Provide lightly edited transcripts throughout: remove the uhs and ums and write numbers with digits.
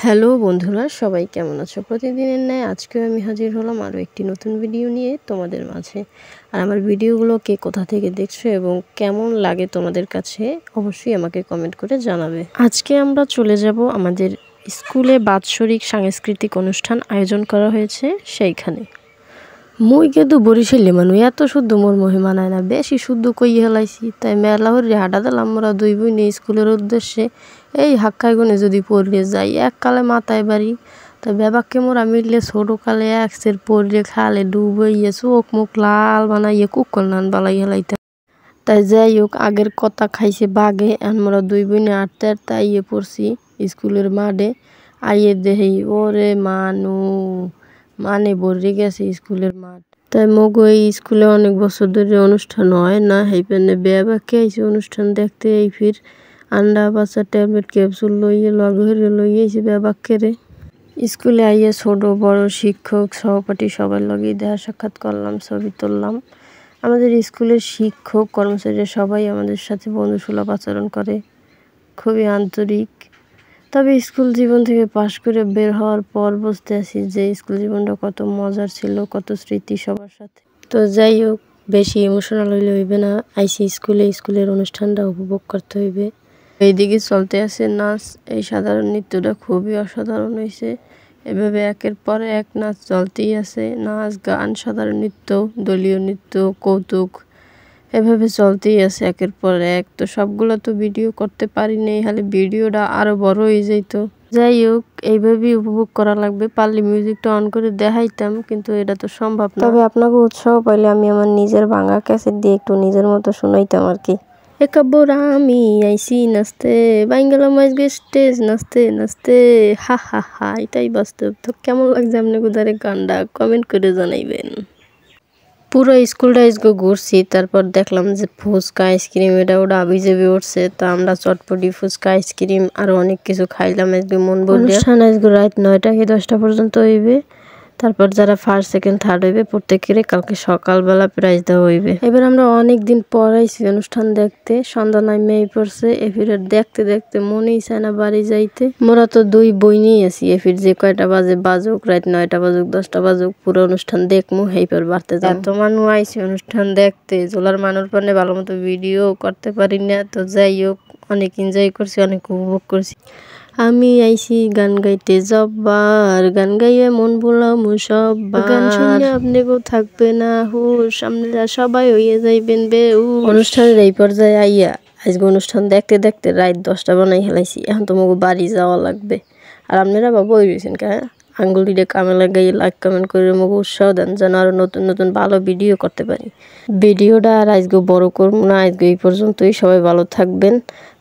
Hello বন্ধুরা, সবাই কেমন আছো? প্রতিদিনের ন্যায় আজকেও আমি হাজির হলাম আরও একটি নতুন ভিডিও নিয়ে তোমাদের মাঝে। আর আমার ভিডিওগুলো কে কোথা থেকে দেখছো এবং কেমন লাগে তোমাদের কাছে অবশ্যই আমাকে কমেন্ট করে জানাবে। আজকে আমরা চলে যাব আমাদের স্কুলে বাৎসরিক সাংস্কৃতিক অনুষ্ঠান আয়োজন করা হয়েছে সেইখানে। মুই কিন্তু বরিশালে মানুষ, এত শুদ্ধ মোর মহিমা নাই না, বেশি শুদ্ধ কই হেলাইছি। তাই মেলা হরি হাঁটা দিলাম আমরা দুই বোন স্কুলের উদ্দেশ্যে। এই হাক্কাই গুনে যদি পড়লে যাই এককালে মাথায় বাড়ি, তাই বেবাককে মোরা মিললে ছোটো কালে একসের পড়লে খালে ডুবাইয়ে চোখ মুখ লাল বানাইয়ে কুক্কল নান বালাই হেলাইতে। তাই যাই হোক, আগের কথা খাইছে বাঘে। আমরা দুই বোনে আটতে আটতে আইয়ে পড়ছি স্কুলের মাঠে। আইয়ে দেহি ওরে মানে ভরে গেছে স্কুলের মাঠ। তাই মগো এই স্কুলে অনেক বছর ধরে অনুষ্ঠান হয় না, সেইখানে বেবাকে আইছে অনুষ্ঠান দেখতে। এই ফির আন্ডা বাচ্চা ট্যাবলেট ক্যাপসুল লইয়ে লগে লইয়েছে বেবাককে রে। স্কুলে আইয়ে ছোট বড় শিক্ষক সহপাঠী সবার লগেই দেখা সাক্ষাৎ করলাম, ছবি তুললাম। আমাদের স্কুলের শিক্ষক কর্মচারীরা সবাই আমাদের সাথে বন্ধুসুলভ আচরণ করে, খুবই আন্তরিক। তবে স্কুল জীবন থেকে পাশ করে বের হওয়ার পর বুঝতে আছি যে স্কুল জীবনটা কত মজার ছিল, কত স্মৃতি সবার সাথে। তো যাই হোক, বেশি ইমোশনাল হইলে হইবে না। আইসি স্কুলের অনুষ্ঠানটা উপভোগ করতে হইবে। এইদিকে চলতে আছে নাচ। এই সাধারণ নৃত্যটা খুবই অসাধারণ হয়েছে। এভাবে একের পর এক নাচ চলতেই আছে, নাচ গান সাধারণ নৃত্য দলীয় নৃত্য কৌতুক এভাবে চলতেই আছে একের পর এক। তো সবগুলো তো ভিডিও করতে পারিনি, হলে ভিডিওটা আরো বড় হয়ে যেত। যাই হোক, এইভাবেই উপভোগ করা লাগবে। পারলে মিউজিকটা অন করে দেখাইতাম, কিন্তু এটা তো সম্ভব না। তবে আপনাকে উৎসাহ পাইলে আমি আমার নিজের ভাঙা ক্যাসেট দিয়ে একটু নিজের মতো শুনাইতাম আর কি। একাব্বর আমি আইসি নাচতে, বাইঙ্গালাম আজকে স্টেজ নাচতে নাচতে, হা হা হা। এটাই বাস্তব। তো কেমন লাগছে আপনাকে উদারে গানটা কমেন্ট করে জানাইবেন। পুরো স্কুলটা ঘুরছি, তারপর দেখলাম যে ফুচকা আইসক্রিম এটা ওটা আবিজাবি উঠছে। তা আমরা চটপটি ফুচকা আইসক্রিম আরো অনেক কিছু খাইলাম। আজকে মন বলল অনুষ্ঠান আজকে রাত 9টা কি 10টা পর্যন্ত হইবে। তারপর যারা ফার্স্ট সেকেন্ড থার্ড হইবে প্রত্যেকের কালকে সকালবেলা প্রাইজ দেওয়া হইবে। এবার আমরা অনেক দিন পর আইছি অনুষ্ঠান দেখতে। সন্ধ্যা নামিয়েই পড়ছে। এফির দেখতে দেখতে মনেই চায় না বাড়ি যাইতে। মোরা তো দুই বইনেই আছি। এফির যে কয়টা বাজে বাজুক, রাত 9টা বাজুক 10টা বাজুক, পুরো অনুষ্ঠান দেখমু হেইপর বাড়তে যাও। তো মানুষ আইছি অনুষ্ঠান দেখতে, জোলার মানুষ পানে ভালো মতো ভিডিও করতে পারি না। তো যাই হোক, অনেক এনজয় করছি, অনেক উপভোগ করছি। আমি আইছি গান গাইতে জব্বার, গান গাইয়ে মন ভোলাম সব্বার। গান শুনলে আপনাকেও থাকবে না হুশ, আপনারা সবাই হইয়ে যাইবেন বেহুশ। অনুষ্ঠানের এই পর্যায়ে আইয়া আজকে অনুষ্ঠান দেখতে দেখতে রাত 10টা বানাই হেলাইছি। এখন তো মগো বাড়ি যাওয়া লাগবে। আর আপনারা বাবা ওই রয়েছেন কে আঙ্গুলিটা কামে লাগাইয়ে লাইক কমেন্ট করে মগো উৎসাহ দেন, যেন আরো নতুন নতুন ভালো ভিডিও করতে পারি। ভিডিওটা আর আজকে বড় করবো না, আজকে এই পর্যন্তই। সবাই ভালো থাকবেন।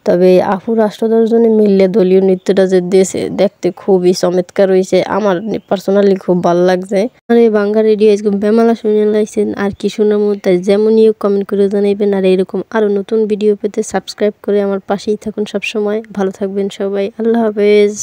তবে আপু 8-10 জনে মিললে দলীয় নৃত্যটা যে দিয়েছে দেখতে খুবই চমৎকার হয়েছে। আমার পার্সোনালি খুব ভালো লাগছে। আর এই বাঙ্গা রেডিও আজকে বেমালা শুনে লাইছেন আর কি শোনার মধ্যে যেমনই কমেন্ট করে জানাইবেন। আর এরকম আরো নতুন ভিডিও পেতে সাবস্ক্রাইব করে আমার পাশেই থাকুন সবসময়। ভালো থাকবেন সবাই। আল্লাহ হাফেজ।